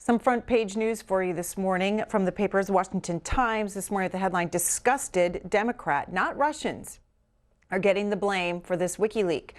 Some front page news for you this morning from the paper's Washington Times. This morning at the headline, "Disgusted Democrat, not Russians, are getting the blame for this WikiLeaks."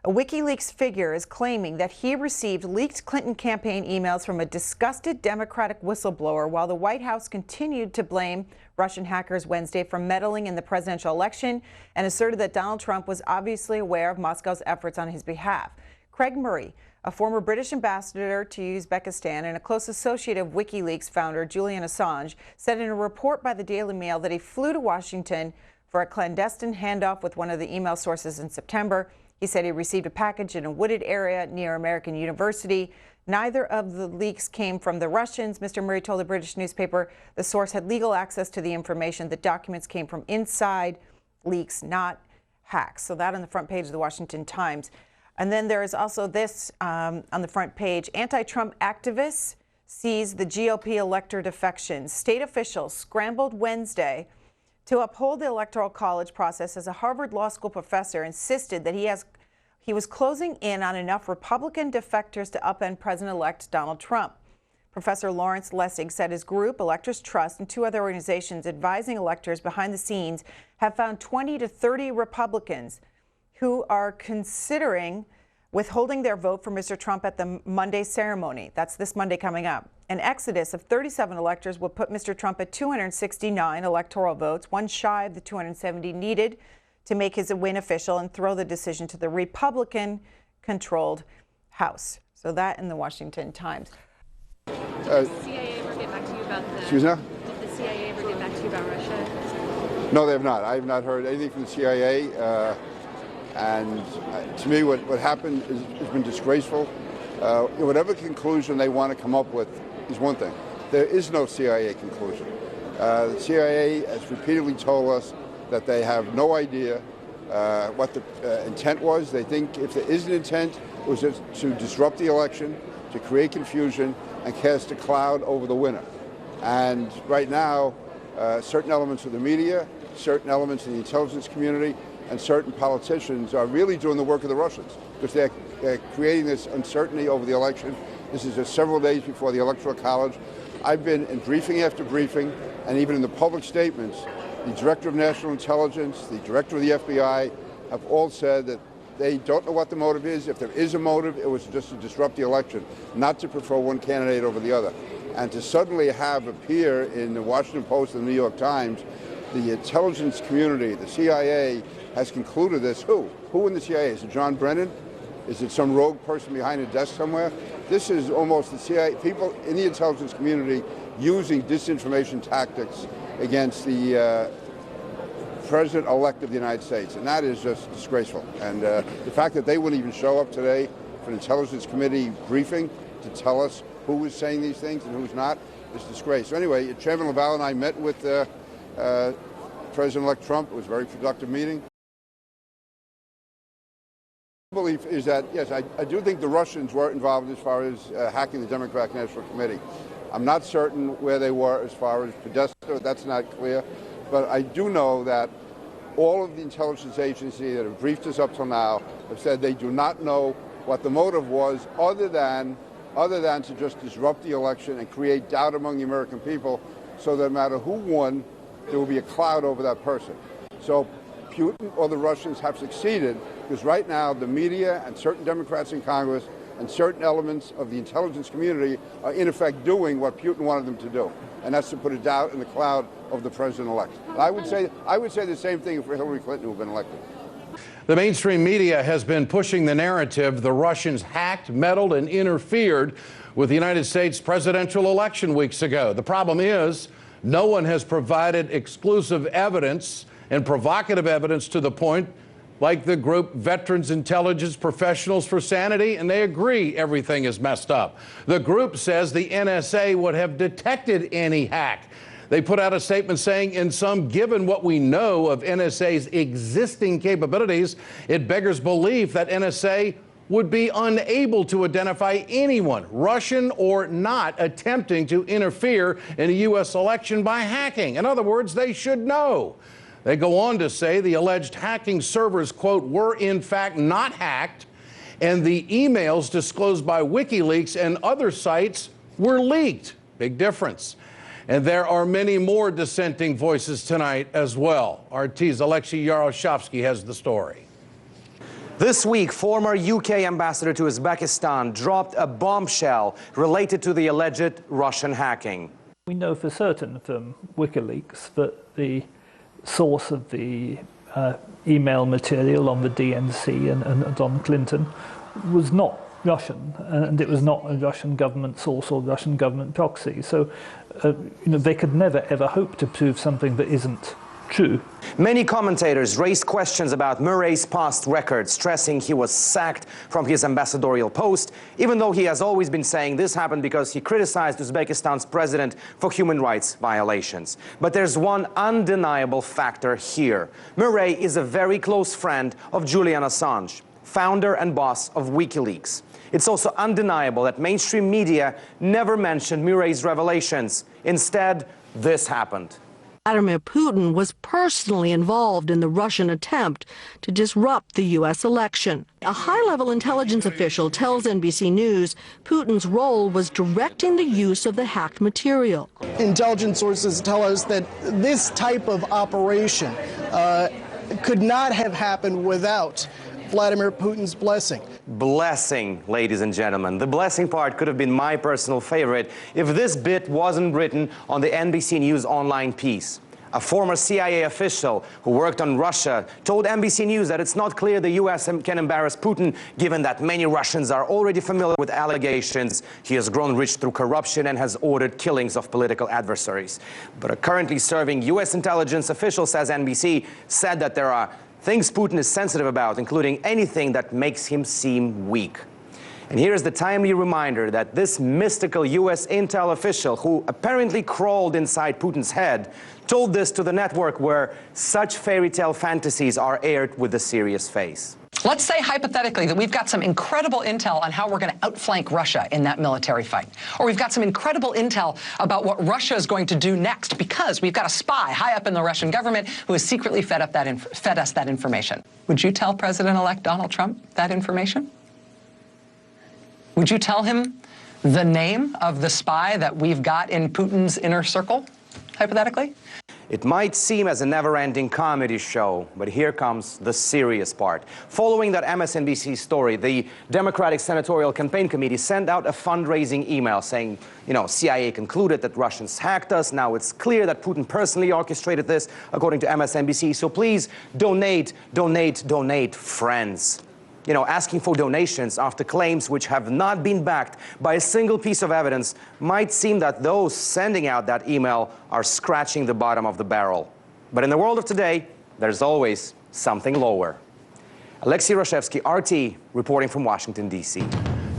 A WikiLeaks figure is claiming that he received leaked Clinton campaign emails from a disgusted Democratic whistleblower, while the White House continued to blame Russian hackers Wednesday for meddling in the presidential election and asserted that Donald Trump was obviously aware of Moscow's efforts on his behalf. Craig Murray, a former British ambassador to Uzbekistan and a close associate of WikiLeaks founder Julian Assange, said in a report by the Daily Mail that he flew to Washington for a clandestine handoff with one of the email sources in September. He said he received a package in a wooded area near American University. Neither of the leaks came from the Russians. Mr. Murray told a British newspaper the source had legal access to the information. The documents came from inside leaks, not hacks. So that on the front page of the Washington Times. And then there is also this on the front page. Anti-Trump activists seize the GOP elector defections. State officials scrambled Wednesday to uphold the Electoral College process as a Harvard Law School professor insisted that he was closing in on enough Republican defectors to upend President-elect Donald Trump. Professor Lawrence Lessig said his group, Electors Trust, and two other organizations advising electors behind the scenes have found 20 to 30 Republicans who are considering withholding their vote for Mr. Trump at the Monday ceremony. That's this Monday coming up. An exodus of 37 electors would put Mr. Trump at 269 electoral votes, one shy of the 270 needed to make his win official and throw the decision to the Republican-controlled House. So that in the Washington Times. Did the CIA ever get back to you about the... Excuse me? Did the CIA ever get back to you about Russia? No, they have not. I have not heard anything from the CIA. And to me, what happened has been disgraceful. Whatever conclusion they want to come up with is one thing. There is no CIA conclusion. The CIA has repeatedly told us that they have no idea what the intent was. They think if there is an intent, it was just to disrupt the election, to create confusion, and cast a cloud over the winner. And right now, certain elements of the media, certain elements of the intelligence community, and certain politicians are really doing the work of the Russians because they're creating this uncertainty over the election. This is just several days before the Electoral College. I've been in briefing after briefing, and even in the public statements, the Director of National Intelligence, the Director of the FBI have all said that they don't know what the motive is. If there is a motive, it was just to disrupt the election, not to prefer one candidate over the other. And to suddenly have appear in the Washington Post and the New York Times, the intelligence community, the CIA, has concluded this. Who in the CIA? Is it John Brennan? Is it some rogue person behind a desk somewhere? This is almost the CIA, people in the intelligence community using disinformation tactics against the President-elect of the United States. And that is just disgraceful. And the fact that they wouldn't even show up today for an intelligence committee briefing to tell us who is saying these things and who's not is disgrace. So anyway, Chairman Laval and I met with President-elect Trump. It was a very productive meeting. Belief is that, yes, I do think the Russians were involved as far as hacking the Democratic National Committee. I'm not certain where they were as far as Podesta. That's not clear. But I do know that all of the intelligence agencies that have briefed us up till now have said they do not know what the motive was other than to just disrupt the election and create doubt among the American people so that no matter who won, there will be a cloud over that person. So Putin or the Russians have succeeded because right now the media and certain Democrats in Congress and certain elements of the intelligence community are in effect doing what Putin wanted them to do, and that's to put a doubt in the cloud of the president-elect. I would say the same thing for Hillary Clinton, who had been elected. The mainstream media has been pushing the narrative the Russians hacked, meddled, and interfered with the United States presidential election weeks ago. The problem is no one has provided exclusive evidence and provocative evidence to the point like the group Veterans Intelligence Professionals for Sanity, and they agree everything is messed up. The group says the NSA would have detected any hack. They put out a statement saying, in sum, given what we know of NSA's existing capabilities, it beggars belief that NSA would be unable to identify anyone, Russian or not, attempting to interfere in a U.S. election by hacking. In other words, they should know. They go on to say the alleged hacking servers, quote, were in fact not hacked, and the emails disclosed by WikiLeaks and other sites were leaked. Big difference. And there are many more dissenting voices tonight as well. RT's Alexei Yaroshavsky has the story. This week, former UK ambassador to Uzbekistan dropped a bombshell related to the alleged Russian hacking. We know for certain from WikiLeaks that the source of the email material on the DNC and on Clinton was not Russian, and it was not a Russian government source or Russian government proxy. So, they could never ever hope to prove something that isn't true. Many commentators raised questions about Murray's past record, stressing he was sacked from his ambassadorial post, even though he has always been saying this happened because he criticized Uzbekistan's president for human rights violations. But there's one undeniable factor here. Murray is a very close friend of Julian Assange, founder and boss of WikiLeaks. It's also undeniable that mainstream media never mentioned Murray's revelations. Instead, this happened. Vladimir Putin was personally involved in the Russian attempt to disrupt the U.S. election. A high-level intelligence official tells NBC News Putin's role was directing the use of the hacked material. Intelligence sources tell us that this type of operation could not have happened without Vladimir Putin's blessing. Blessing, ladies and gentlemen. The blessing part could have been my personal favorite if this bit wasn't written on the NBC News online piece. A former CIA official who worked on Russia told NBC News that it's not clear the U.S. can embarrass Putin, given that many Russians are already familiar with allegations he has grown rich through corruption and has ordered killings of political adversaries. But a currently serving U.S. intelligence official, says NBC, said that there are things Putin is sensitive about, including anything that makes him seem weak. And here's the timely reminder that this mystical U.S. intel official, who apparently crawled inside Putin's head, told this to the network where such fairy tale fantasies are aired with a serious face. Let's say hypothetically that we've got some incredible intel on how we're going to outflank Russia in that military fight. Or we've got some incredible intel about what Russia is going to do next because we've got a spy high up in the Russian government who has secretly fed us that information. Would you tell President-elect Donald Trump that information? Would you tell him the name of the spy that we've got in Putin's inner circle, hypothetically? It might seem as a never-ending comedy show, but here comes the serious part. Following that MSNBC story, the Democratic Senatorial Campaign Committee sent out a fundraising email saying, CIA concluded that Russians hacked us. Now it's clear that Putin personally orchestrated this, according to MSNBC. So please donate, donate, donate, friends. Asking for donations after claims which have not been backed by a single piece of evidence might seem that those sending out that email are scratching the bottom of the barrel. But in the world of today, there's always something lower. Alexei Yaroshavsky, RT, reporting from Washington, D.C.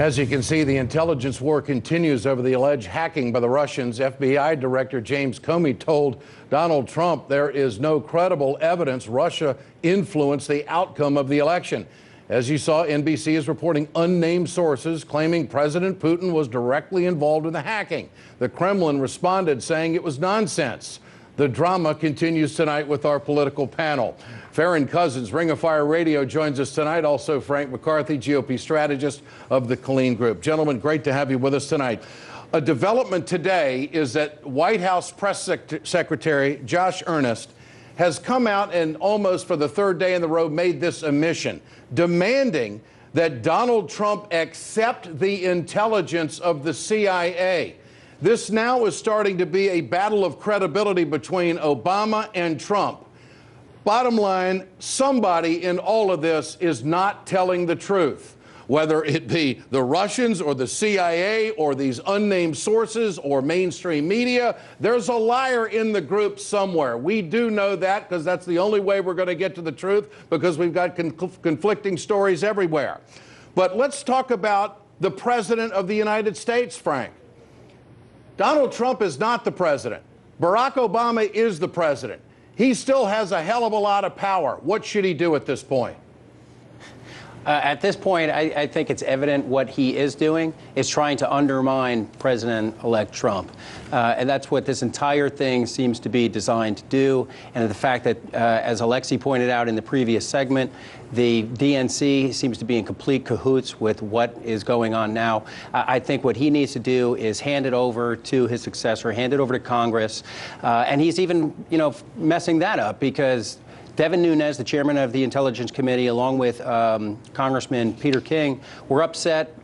As you can see, the intelligence war continues over the alleged hacking by the Russians. FBI Director James Comey told Donald Trump there is no credible evidence Russia influenced the outcome of the election. As you saw, NBC is reporting unnamed sources claiming President Putin was directly involved in the hacking. The Kremlin responded saying it was nonsense. The drama continues tonight with our political panel. Farron Cousins, Ring of Fire Radio, joins us tonight. Also, Frank McCarthy, GOP strategist of the Killeen Group. Gentlemen, great to have you with us tonight. A development today is that White House Press Secretary Josh Earnest has come out and almost for the third day in the row made this admission, demanding that Donald Trump accept the intelligence of the CIA. This now is starting to be a battle of credibility between Obama and Trump. Bottom line, somebody in all of this is not telling the truth. Whether it be the Russians or the CIA or these unnamed sources or mainstream media, there's a liar in the group somewhere. We do know that because that's the only way we're going to get to the truth, because we've got conflicting stories everywhere. But let's talk about the President of the United States, Frank. Donald Trump is not the president. Barack Obama is the president. He still has a hell of a lot of power. What should he do at this point? At this point, I think it's evident what he is doing is trying to undermine President-elect Trump. And that's what this entire thing seems to be designed to do. And the fact that, as Alexei pointed out in the previous segment, the DNC seems to be in complete cahoots with what is going on now. I think what he needs to do is hand it over to his successor, hand it over to Congress. And he's even, messing that up because Devin Nunes, the chairman of the Intelligence Committee, along with Congressman Peter King, were upset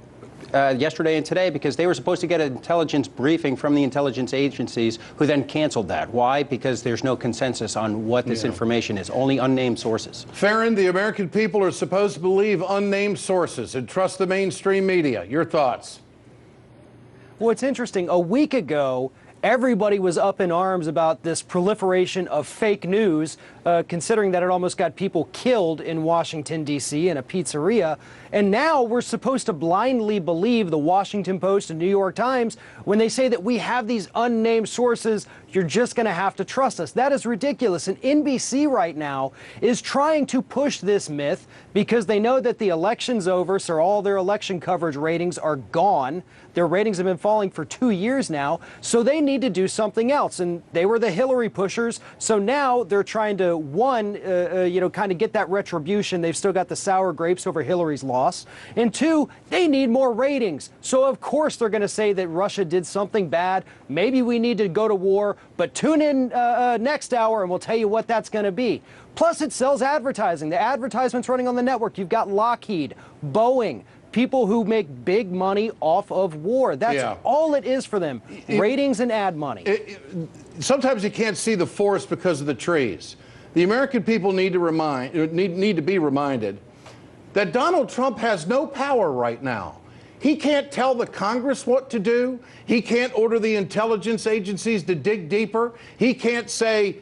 yesterday and today because they were supposed to get an intelligence briefing from the intelligence agencies, who then canceled that. Why? Because there's no consensus on what this information is, only unnamed sources. Farron, the American people are supposed to believe unnamed sources and trust the mainstream media. Your thoughts? Well, it's interesting. A week ago, everybody was up in arms about this proliferation of fake news, considering that it almost got people killed in Washington, D.C. in a pizzeria. And now we're supposed to blindly believe the Washington Post and New York Times when they say that we have these unnamed sources. You're just going to have to trust us. That is ridiculous. And NBC right now is trying to push this myth because they know that the election's over, so all their election coverage ratings are gone. Their ratings have been falling for 2 years now, so they need to do something else. And they were the Hillary pushers, so now they're trying to, one, kind of get that retribution. They've still got the sour grapes over Hillary's loss. And two, they need more ratings. So of course they're going to say that Russia did something bad. Maybe we need to go to war, but tune in next hour and we'll tell you what that's going to be. Plus it sells advertising. The advertisements running on the network. You've got Lockheed, Boeing, people who make big money off of war. That's all it is for them, ratings and ad money. Sometimes you can't see the forest because of the trees. The American people need to be reminded that Donald Trump has no power right now. He can't tell the Congress what to do. He can't order the intelligence agencies to dig deeper. He can't say,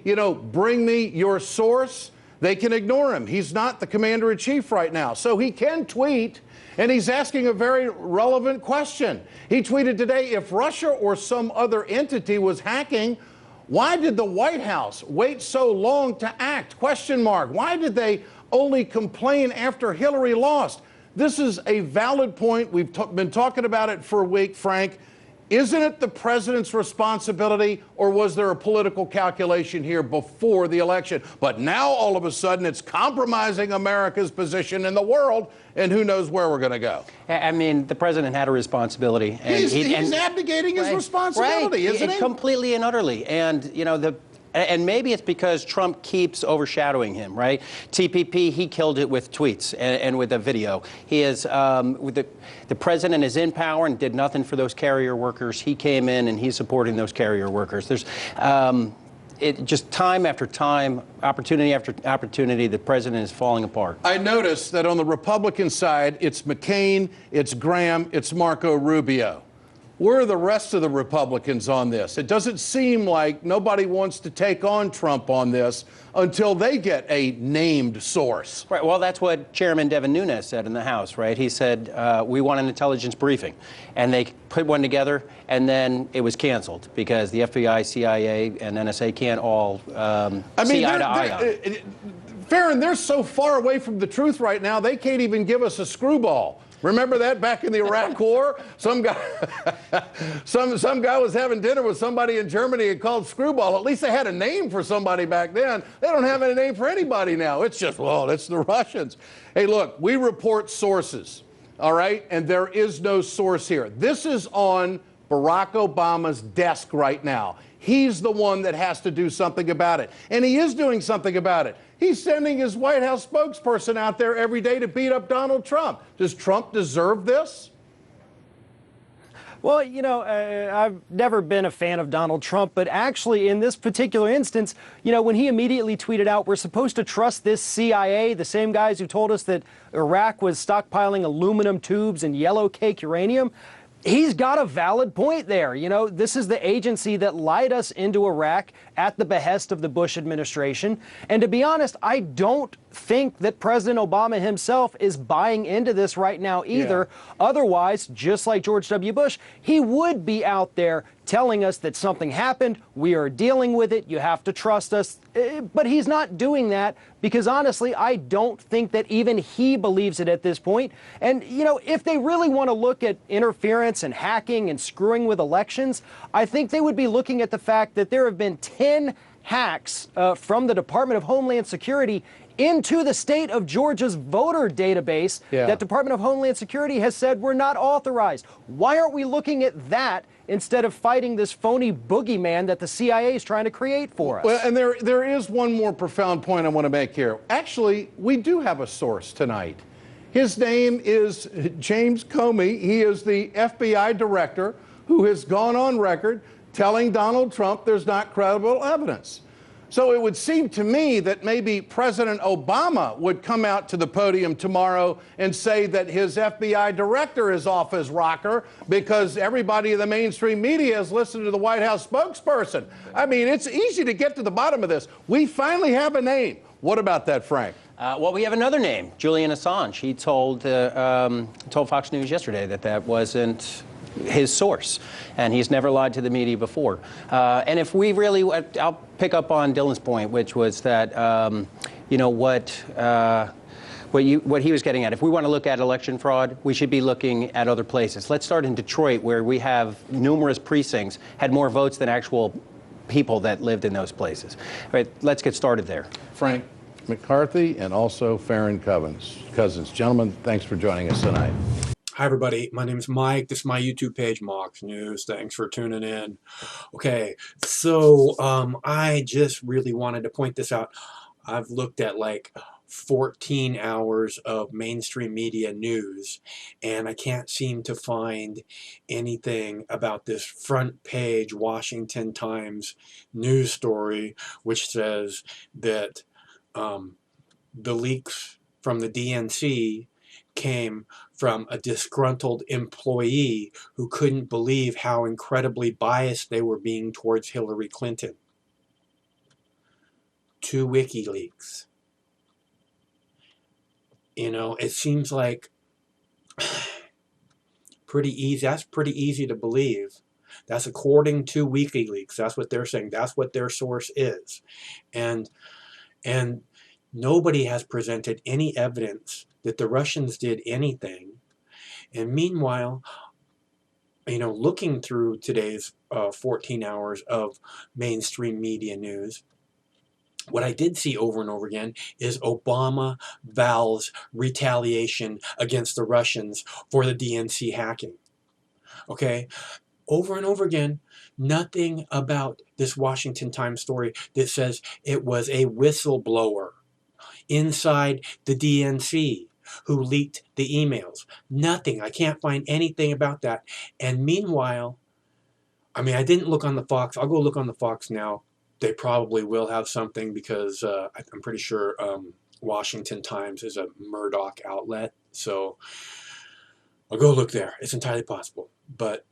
bring me your source. They can ignore him. He's not the commander-in-chief right now. So he can tweet, and he's asking a very relevant question. He tweeted today, if Russia or some other entity was hacking, why did the White House wait so long to act? Question mark. Why did they only complain after Hillary lost? This is a valid point. We've been talking about it for a week, Frank. Isn't it the president's responsibility, or was there a political calculation here before the election? But now, all of a sudden, it's compromising America's position in the world, and who knows where we're going to go. I mean, the president had a responsibility. And he's abdicating his responsibility, isn't he? Completely and utterly. And, and maybe it's because Trump keeps overshadowing him, right? TPP, he killed it with tweets and with a video. He is, the president is in power and did nothing for those carrier workers. He came in and he's supporting those carrier workers. There's just time after time, opportunity after opportunity, the president is falling apart. I noticed that on the Republican side, it's McCain, it's Graham, it's Marco Rubio. Where are the rest of the Republicans on this? It doesn't seem like nobody wants to take on Trump on this until they get a named source. Right. Well, that's what Chairman Devin Nunes said in the House, right? He said, we want an intelligence briefing. And they put one together, and then it was canceled because the FBI, CIA, and NSA can't all see eye to eye on. Farron, they're so far away from the truth right now, they can't even give us a screwball. Remember that back in the Iraq War? Some guy was having dinner with somebody in Germany and called Screwball. At least they had a name for somebody back then. They don't have any name for anybody now. It's just, well, it's the Russians. Hey, look, we report sources, all right? And there is no source here. This is on Barack Obama's desk right now. He's the one that has to do something about it. And he is doing something about it. He's sending his White House spokesperson out there every day to beat up Donald Trump. Does Trump deserve this? Well, I've never been a fan of Donald Trump, but actually in this particular instance, when he immediately tweeted out, we're supposed to trust this CIA, the same guys who told us that Iraq was stockpiling aluminum tubes and yellow cake uranium. He's got a valid point there. This is the agency that lied us into Iraq at the behest of the Bush administration. And to be honest, I don't think that President Obama himself is buying into this right now either. Yeah. Otherwise, just like George W. Bush, he would be out there telling us that something happened, we are dealing with it, you have to trust us. But he's not doing that because honestly, I don't think that even he believes it at this point. And, you know, if they really want to look at interference and hacking and screwing with elections, I think they would be looking at the fact that there have been 10 hacks from the Department of Homeland Security into the state of Georgia's voter database that Department of Homeland Security has said were not authorized. Why aren't we looking at that instead of fighting this phony boogeyman that the CIA is trying to create for us? Well, and there is one more profound point I want to make here. Actually, we do have a source tonight. His name is James Comey. He is the FBI director who has gone on record telling Donald Trump there's not credible evidence. So it would seem to me that maybe President Obama would come out to the podium tomorrow and say that his FBI director is off his rocker because everybody in the mainstream media is listening to the White House spokesperson. I mean, it's easy to get to the bottom of this. We finally have a name. What about that, Frank? Well, we have another name, Julian Assange. He told Fox News yesterday that that wasn't his source, and he's never lied to the media before. And if we really, I'll pick up on Dylan's point, which was that, you know, what he was getting at. If we want to look at election fraud, we should be looking at other places. Let's start in Detroit, where we have numerous precincts, had more votes than actual people that lived in those places. All right, let's get started there. Frank McCarthy and also Farron Cousins. Gentlemen, thanks for joining us tonight. Hi everybody, my name is Mike. This is my YouTube page, Mox News. Thanks for tuning in. Okay, so I just really wanted to point this out. I've looked at like 14 hours of mainstream media news, and I can't seem to find anything about this front page Washington Times news story, which says that the leaks from the DNC came from a disgruntled employee who couldn't believe how incredibly biased they were being towards Hillary Clinton. To WikiLeaks. You know, it seems like pretty easy. That's pretty easy to believe. That's according to WikiLeaks. That's what they're saying. That's what their source is. And nobody has presented any evidence that the Russians did anything. And meanwhile, you know, looking through today's 14 hours of mainstream media news, what I did see over and over again is Obama vows retaliation against the Russians for the DNC hacking. Okay? Over and over again, nothing about this Washington Times story that says it was a whistleblower inside the DNC who leaked the emails. Nothing. I can't find anything about that. And meanwhile, I mean, I didn't look on the Fox. I'll go look on the Fox now. They probably will have something because I'm pretty sure Washington Times is a Murdoch outlet. So I'll go look there. It's entirely possible. But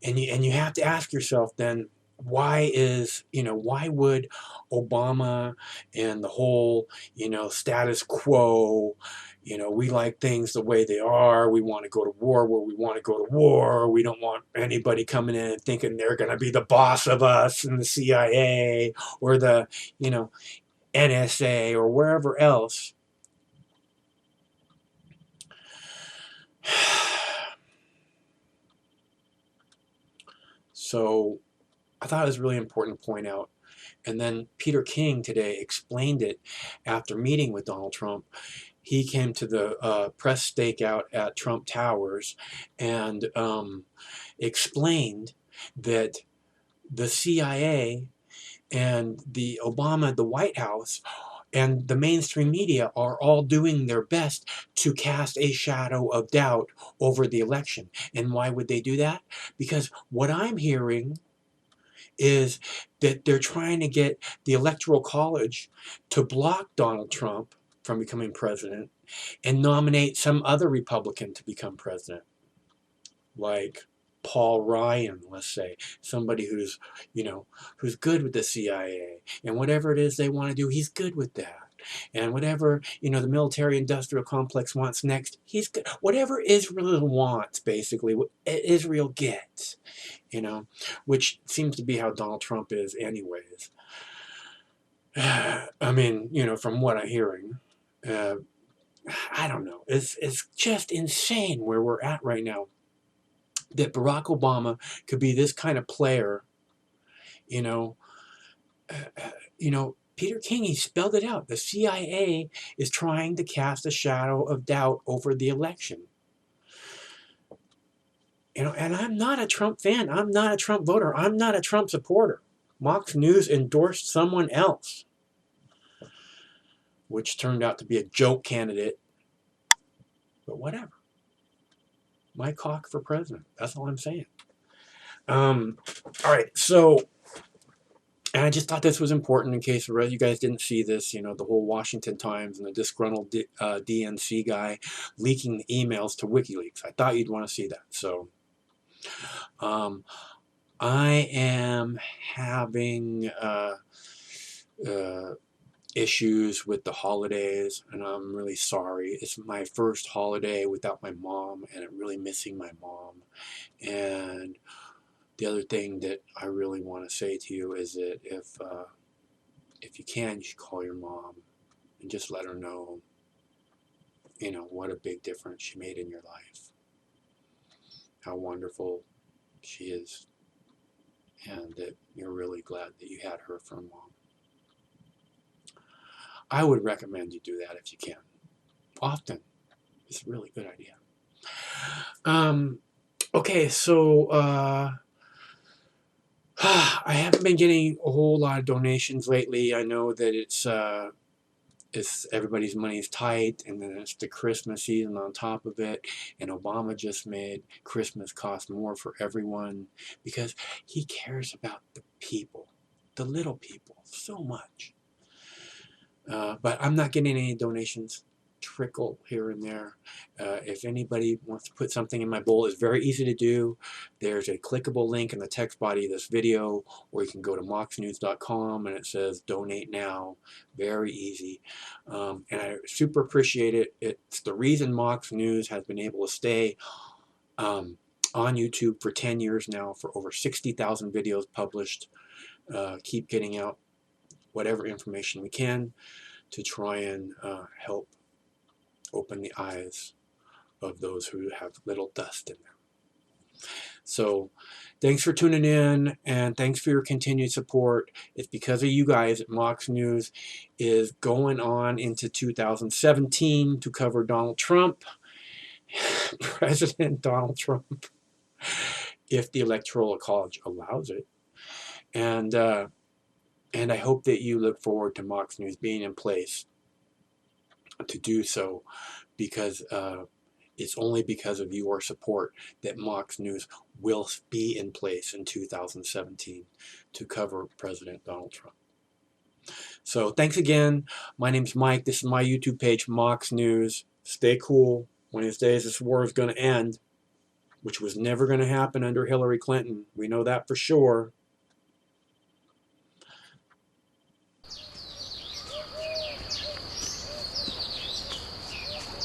and you have to ask yourself then, why would Obama and the whole, status quo, we like things the way they are. We want to go to war where we want to go to war. We don't want anybody coming in and thinking they're going to be the boss of us in the CIA or the, NSA or wherever else. So I thought it was really important to point out. And then Peter King today explained it after meeting with Donald Trump. He came to the press stakeout at Trump Towers and explained that the CIA and the White House, and the mainstream media are all doing their best to cast a shadow of doubt over the election. And why would they do that? Because what I'm hearing is that they're trying to get the Electoral College to block Donald Trump from becoming president and nominate some other Republican to become president. Like Paul Ryan, let's say, somebody who's good with the CIA, and whatever it is they want to do, he's good with that. And whatever, the military-industrial complex wants next, whatever Israel wants, basically, what Israel gets, which seems to be how Donald Trump is anyways. I mean, from what I'm hearing, I don't know. It's just insane where we're at right now. That Barack Obama could be this kind of player, Peter King, he spelled it out. The CIA is trying to cast a shadow of doubt over the election. And I'm not a Trump fan. I'm not a Trump voter. I'm not a Trump supporter. Fox News endorsed someone else, which turned out to be a joke candidate. But whatever. My cock for president. That's all I'm saying. All right, so, and I just thought this was important in case the rest of you guys didn't see this, the whole Washington Times and the disgruntled DNC guy leaking the emails to WikiLeaks. I thought you'd want to see that. So, I am having issues with the holidays, and I'm really sorry. It's my first holiday without my mom, and I'm really missing my mom. And the other thing that I really want to say to you is that if you can, you should call your mom and just let her know, what a big difference she made in your life. How wonderful she is, and that you're really glad that you had her for a mom. I would recommend you do that if you can. Often. It's a really good idea. Okay, so I haven't been getting a whole lot of donations lately. I know that it's everybody's money is tight, and then it's the Christmas season on top of it, and Obama just made Christmas cost more for everyone because he cares about the people, the little people, so much. But I'm not getting any donations. Trickle here and there. If anybody wants to put something in my bowl, it's very easy to do. There's a clickable link in the text body of this video, or you can go to moxnews.com and it says donate now. Very easy. And I super appreciate it. It's the reason Mox News has been able to stay on YouTube for 10 years now, for over 60,000 videos published. Keep getting out whatever information we can to try and help open the eyes of those who have little dust in them. So thanks for tuning in, and thanks for your continued support. It's because of you guys that Mox News is going on into 2017 to cover Donald Trump, President Donald Trump, if the Electoral College allows it. And I hope that you look forward to Mox News being in place to do so, because it's only because of your support that Mox News will be in place in 2017 to cover President Donald Trump. So thanks again. My name's Mike. This is my YouTube page, Mox News. Stay cool. One of these days this war is going to end, which was never going to happen under Hillary Clinton. We know that for sure.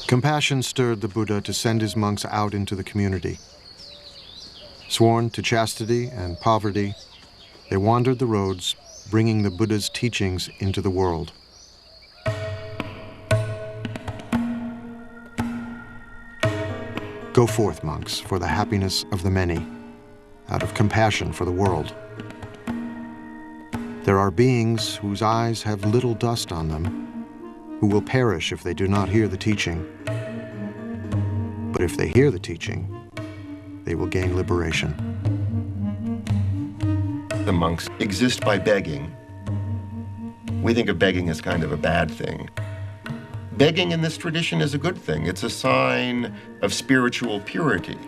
Compassion stirred the Buddha to send his monks out into the community. Sworn to chastity and poverty, they wandered the roads, bringing the Buddha's teachings into the world. Go forth, monks, for the happiness of the many, out of compassion for the world. There are beings whose eyes have little dust on them, who will perish if they do not hear the teaching. But if they hear the teaching, they will gain liberation. The monks exist by begging. We think of begging as kind of a bad thing. Begging in this tradition is a good thing. It's a sign of spiritual purity.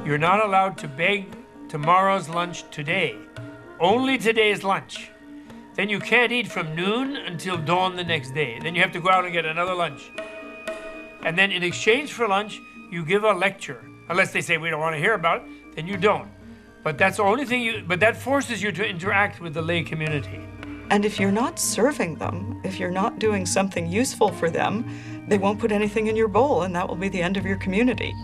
You're not allowed to beg tomorrow's lunch today. Only today's lunch. Then you can't eat from noon until dawn the next day. Then you have to go out and get another lunch. And then in exchange for lunch, you give a lecture. Unless they say we don't want to hear about it, then you don't. But that's the only thing but that forces you to interact with the lay community. And if you're not serving them, if you're not doing something useful for them, they won't put anything in your bowl, and that will be the end of your community.